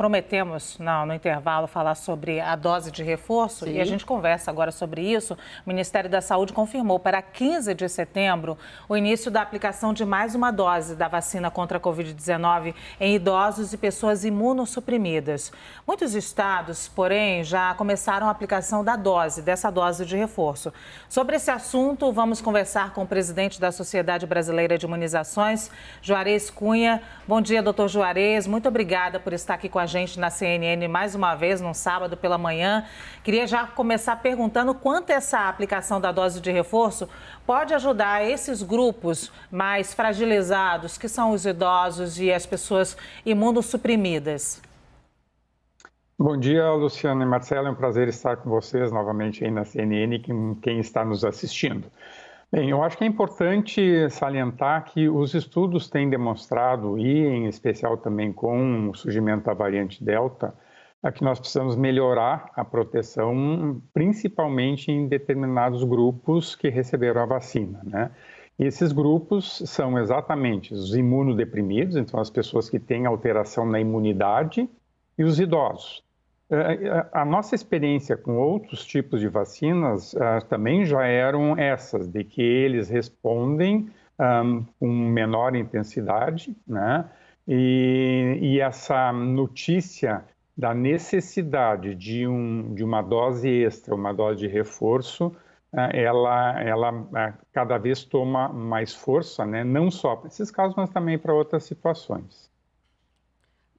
prometemos no intervalo falar sobre a dose de reforço. Sim. E a gente conversa agora sobre isso. O Ministério da Saúde confirmou para 15 de setembro o início da aplicação de mais uma dose da vacina contra a Covid-19 em idosos e pessoas imunossuprimidas. Muitos estados, porém, já começaram a aplicação dessa dose de reforço. Sobre esse assunto, vamos conversar com o presidente da Sociedade Brasileira de Imunizações, Juarez Cunha. Bom dia, doutor Juarez. Muito obrigada por estar aqui com a gente na CNN mais uma vez, num sábado pela manhã. Queria já começar perguntando quanto essa aplicação da dose de reforço pode ajudar esses grupos mais fragilizados, que são os idosos e as pessoas imunossuprimidas. Bom dia, Luciana e Marcelo. É um prazer estar com vocês novamente aí na CNN e com quem está nos assistindo. Bem, eu acho que é importante salientar que os estudos têm demonstrado, e em especial também com o surgimento da variante Delta, que nós precisamos melhorar a proteção, principalmente em determinados grupos que receberam a vacina, né? E esses grupos são exatamente os imunodeprimidos, então as pessoas que têm alteração na imunidade, e os idosos. A nossa experiência com outros tipos de vacinas também já eram essas, de que eles respondem com menor intensidade, né? E essa notícia da necessidade de uma dose extra, uma dose de reforço, ela cada vez toma mais força, né? Não só para esses casos, mas também para outras situações.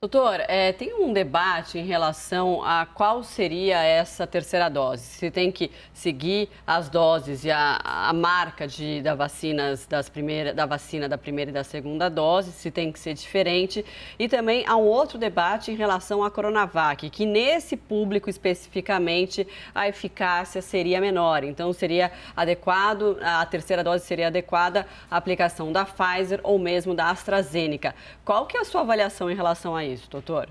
Doutor, tem um debate em relação a qual seria essa terceira dose. Se tem que seguir as doses e a marca da vacina da primeira e da segunda dose, se tem que ser diferente. E também há um outro debate em relação à Coronavac, que nesse público especificamente a eficácia seria menor. Então seria adequado, a terceira dose seria adequada à aplicação da Pfizer ou mesmo da AstraZeneca. Qual que é a sua avaliação em relação a isso, doutor?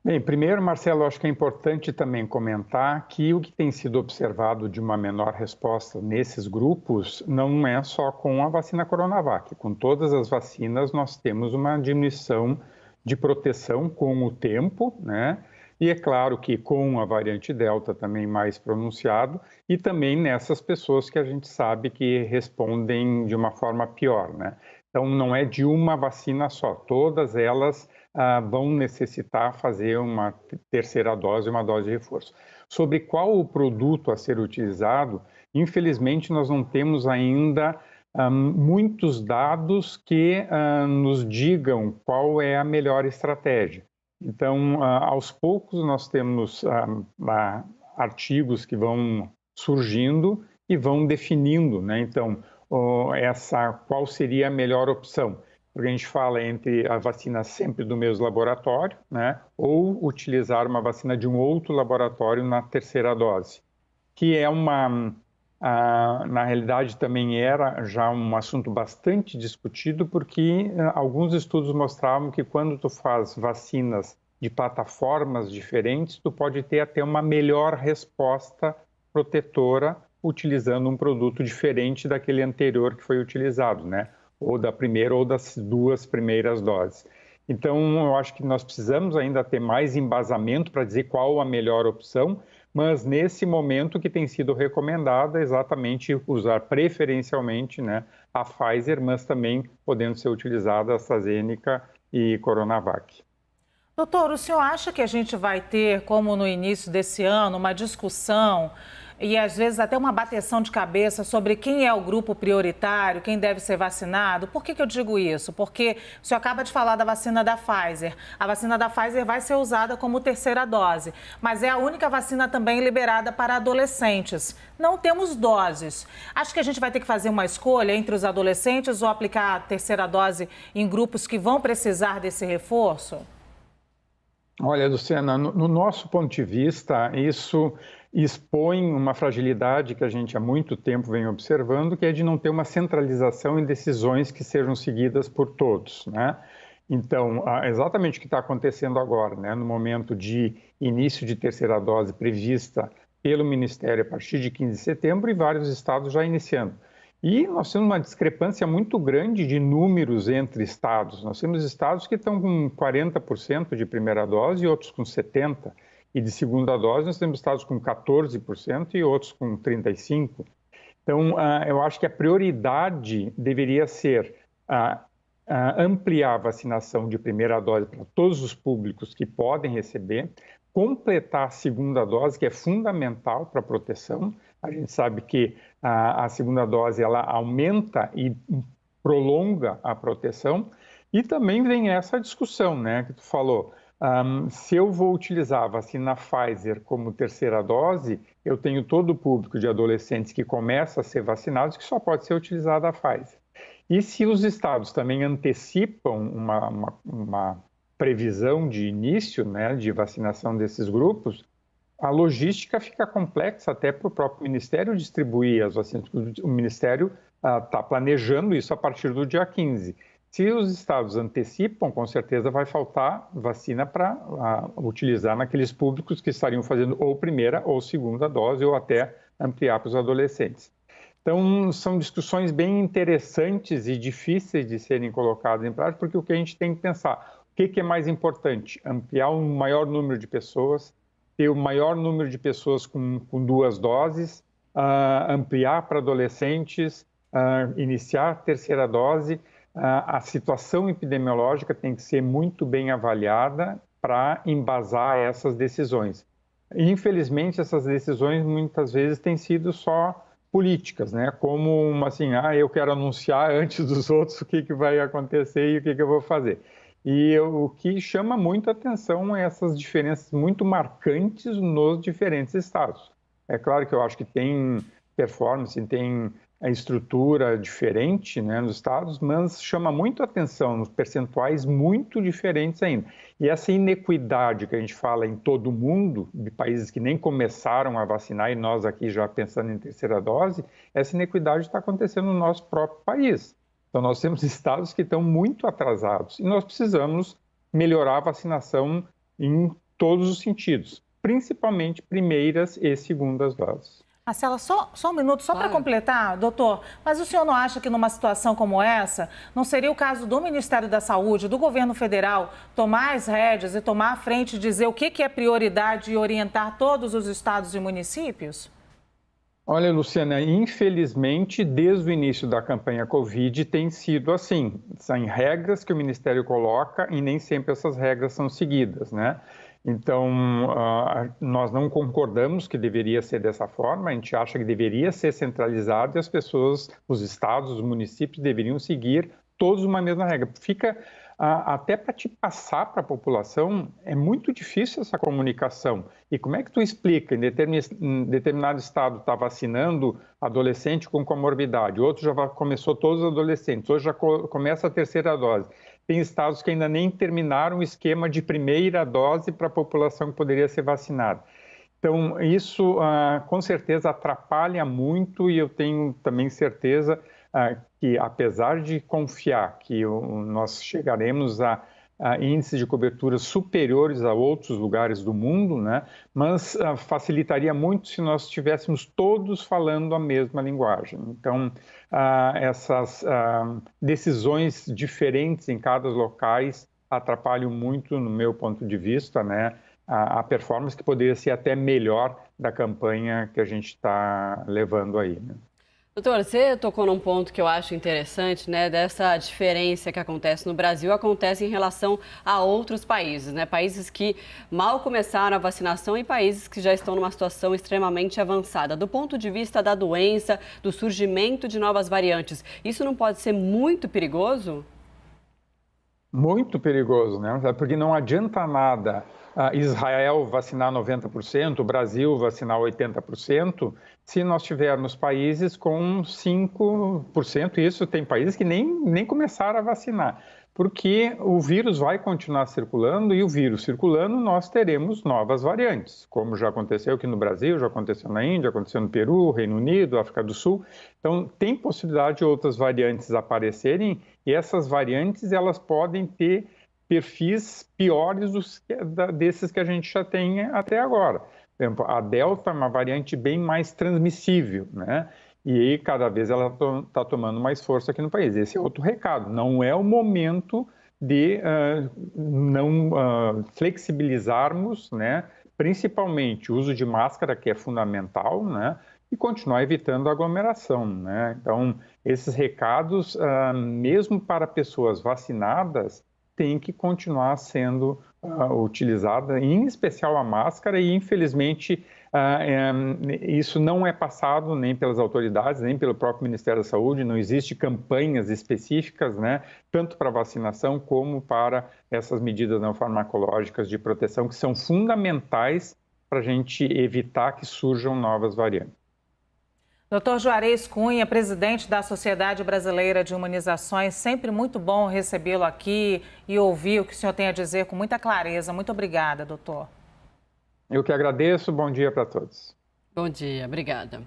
Bem, primeiro, Marcelo, acho que é importante também comentar que o que tem sido observado de uma menor resposta nesses grupos não é só com a vacina Coronavac. Com todas as vacinas, nós temos uma diminuição de proteção com o tempo, né? E é claro que com a variante Delta também mais pronunciado, e também nessas pessoas que a gente sabe que respondem de uma forma pior, né? Então, não é de uma vacina só, todas elas vão necessitar fazer uma terceira dose, uma dose de reforço. Sobre qual o produto a ser utilizado, infelizmente nós não temos ainda muitos dados que nos digam qual é a melhor estratégia. Então, aos poucos nós temos artigos que vão surgindo e vão definindo, né? Então, qual seria a melhor opção? Porque a gente fala entre a vacina sempre do mesmo laboratório, né, ou utilizar uma vacina de um outro laboratório na terceira dose, que é na realidade também era já um assunto bastante discutido, porque alguns estudos mostravam que quando tu faz vacinas de plataformas diferentes, tu pode ter até uma melhor resposta protetora utilizando um produto diferente daquele anterior que foi utilizado, né? Ou da primeira ou das duas primeiras doses. Então, eu acho que nós precisamos ainda ter mais embasamento para dizer qual a melhor opção, mas nesse momento que tem sido recomendado é exatamente usar preferencialmente, né, a Pfizer, mas também podendo ser utilizada a AstraZeneca e Coronavac. Doutor, o senhor acha que a gente vai ter, como no início desse ano, uma discussão e às vezes até uma bateção de cabeça sobre quem é o grupo prioritário, quem deve ser vacinado? Por que eu digo isso? Porque o senhor acaba de falar da vacina da Pfizer. A vacina da Pfizer vai ser usada como terceira dose, mas é a única vacina também liberada para adolescentes. Não temos doses. Acho que a gente vai ter que fazer uma escolha entre os adolescentes ou aplicar a terceira dose em grupos que vão precisar desse reforço? Olha, Luciana, no nosso ponto de vista, isso expõe uma fragilidade que a gente há muito tempo vem observando, que é de não ter uma centralização em decisões que sejam seguidas por todos, né? Então, exatamente o que está acontecendo agora, né? No momento de início de terceira dose prevista pelo Ministério a partir de 15 de setembro e vários estados já iniciando. E nós temos uma discrepância muito grande de números entre estados. Nós temos estados que estão com 40% de primeira dose e outros com 70%. E de segunda dose nós temos estados com 14% e outros com 35%. Então, eu acho que a prioridade deveria ser ampliar a vacinação de primeira dose para todos os públicos que podem receber, completar a segunda dose, que é fundamental para a proteção. A gente sabe que a segunda dose ela aumenta e prolonga a proteção. E também vem essa discussão, né, que tu falou. Se eu vou utilizar a vacina Pfizer como terceira dose, eu tenho todo o público de adolescentes que começa a ser vacinados que só pode ser utilizada a Pfizer. E se os estados também antecipam uma previsão de início, né, de vacinação desses grupos, a logística fica complexa até para o próprio Ministério distribuir as vacinas. O Ministério está planejando isso a partir do dia 15. Se os estados antecipam, com certeza vai faltar vacina para utilizar naqueles públicos que estariam fazendo ou primeira ou segunda dose, ou até ampliar para os adolescentes. Então, são discussões bem interessantes e difíceis de serem colocadas em prática, porque o que a gente tem que pensar, o que é mais importante? Ampliar um maior número de pessoas, ter o maior número de pessoas com 2 doses, ampliar para adolescentes, iniciar a terceira dose. A situação epidemiológica tem que ser muito bem avaliada para embasar essas decisões. Infelizmente, essas decisões muitas vezes têm sido só políticas, né? Como assim, eu quero anunciar antes dos outros o que vai acontecer e o que eu vou fazer. E o que chama muito a atenção é essas diferenças muito marcantes nos diferentes estados. É claro que eu acho que tem performance, tem a estrutura diferente, né, nos estados, mas chama muito a atenção nos percentuais muito diferentes ainda. E essa inequidade que a gente fala em todo o mundo, de países que nem começaram a vacinar e nós aqui já pensando em terceira dose, essa inequidade está acontecendo no nosso próprio país. Então, nós temos estados que estão muito atrasados e nós precisamos melhorar a vacinação em todos os sentidos, principalmente primeiras e segundas doses. Marcela, só um minuto, só para completar, doutor, mas o senhor não acha que numa situação como essa, não seria o caso do Ministério da Saúde, do governo federal, tomar as rédeas e tomar a frente e dizer o que é prioridade e orientar todos os estados e municípios? Olha, Luciana, infelizmente, desde o início da campanha Covid tem sido assim. São regras que o Ministério coloca e nem sempre essas regras são seguidas, né? Então, nós não concordamos que deveria ser dessa forma, a gente acha que deveria ser centralizado e as pessoas, os estados, os municípios deveriam seguir todos uma mesma regra. Fica, até para te passar para a população, é muito difícil essa comunicação. E como é que tu explica? Em determinado estado está vacinando adolescente com comorbidade, outro já começou todos os adolescentes, hoje já começa a terceira dose. Tem estados que ainda nem terminaram o esquema de primeira dose para a população que poderia ser vacinada. Então, isso com certeza atrapalha muito e eu tenho também certeza que, apesar de confiar que nós chegaremos a índices de cobertura superiores a outros lugares do mundo, né? Mas facilitaria muito se nós estivéssemos todos falando a mesma linguagem. Então, essas decisões diferentes em cada locais atrapalham muito, no meu ponto de vista, né? A performance que poderia ser até melhor da campanha que a gente está levando aí, né? Doutor, você tocou num ponto que eu acho interessante, né? Dessa diferença que acontece no Brasil, acontece em relação a outros países, né? Países que mal começaram a vacinação e países que já estão numa situação extremamente avançada. Do ponto de vista da doença, do surgimento de novas variantes, isso não pode ser muito perigoso? Muito perigoso, né? Porque não adianta nada Israel vacinar 90%, o Brasil vacinar 80%, se nós tivermos países com 5%, isso tem países que nem começaram a vacinar, porque o vírus vai continuar circulando e o vírus circulando nós teremos novas variantes, como já aconteceu aqui no Brasil, já aconteceu na Índia, aconteceu no Peru, Reino Unido, África do Sul. Então, tem possibilidade de outras variantes aparecerem e essas variantes elas podem ter perfis piores desses que a gente já tem até agora. Por exemplo, a Delta é uma variante bem mais transmissível, né? e cada vez ela está tomando mais força aqui no país. Esse é outro recado, não é o momento de não flexibilizarmos, né, principalmente o uso de máscara, que é fundamental, né, e continuar evitando a aglomeração, né? Então, esses recados, mesmo para pessoas vacinadas, têm que continuar sendo utilizada, em especial a máscara, e infelizmente isso não é passado nem pelas autoridades, nem pelo próprio Ministério da Saúde, não existe campanhas específicas, né, tanto para vacinação como para essas medidas não farmacológicas de proteção, que são fundamentais para a gente evitar que surjam novas variantes. Dr. Juarez Cunha, presidente da Sociedade Brasileira de Imunizações, sempre muito bom recebê-lo aqui e ouvir o que o senhor tem a dizer com muita clareza. Muito obrigada, doutor. Eu que agradeço, bom dia para todos. Bom dia, obrigada.